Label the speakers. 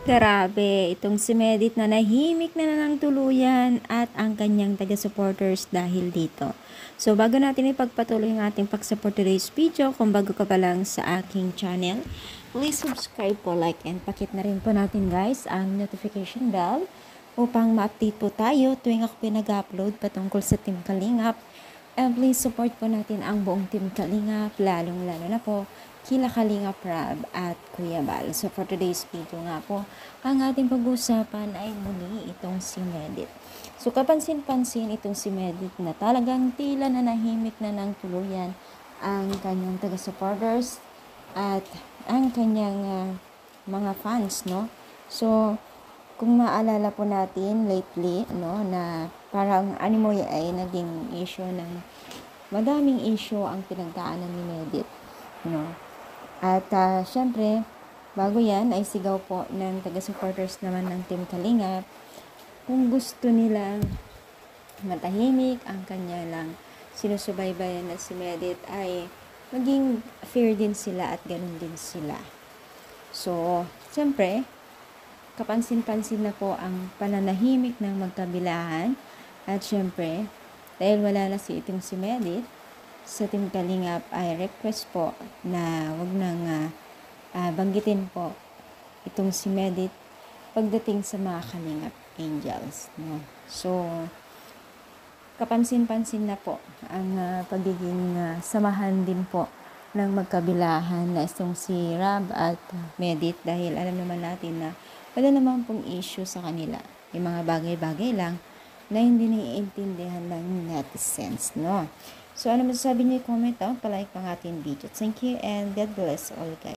Speaker 1: Grabe, itong si Medit na nahimik na ng tuluyan at ang kanyang taga-supporters dahil dito. So, bago natin ipagpatuloy ang ating pag-support today's video, kung bago ka pa lang sa aking channel, please subscribe po, like, and pakit na rin po natin guys ang notification bell upang ma-update po tayo tuwing ako pinag-upload patungkol sa Team Kalingap. And please support po natin ang buong Team Kalingap, lalong-lalo na po kila Kalingap Rab at Kuya Bal. So for today's video nga po, ang ating pag-uusapan ay muli itong si Medit. So kapansin-pansin itong si Medit na talagang tila na nahimik na ng tuluyan ang kanyang taga-supporters at ang kanyang mga fans, no? So kung maalala po natin lately, no, na parang animoy ay naging issue ng madaming issue ang pinagdaanan ni Medit, no? At syempre, bago yan ay sigaw po ng taga-supporters naman ng Team Kalingap kung gusto nilang matahimik ang kanya lang sinusubaybayan na si Medit ay maging fair din sila at ganun din sila. So, syempre, kapansin-pansin na po ang pananahimik ng magkabilahan at syempre, dahil wala na itong si Medit, sa Team Kalingap ay request po na wag nang banggitin po itong si Medit pagdating sa mga Kalingap Angels, no? So, kapansin-pansin na po ang pagiging samahan din po ng magkabilahan na itong si Rab at Medit dahil alam naman natin na wala naman pong issue sa kanila. Yung mga bagay-bagay lang na hindi naiintindihan ng netizens, no? So, ano masasabi niyo? Comment down, palike pang ating video. Thank you and God bless all guys.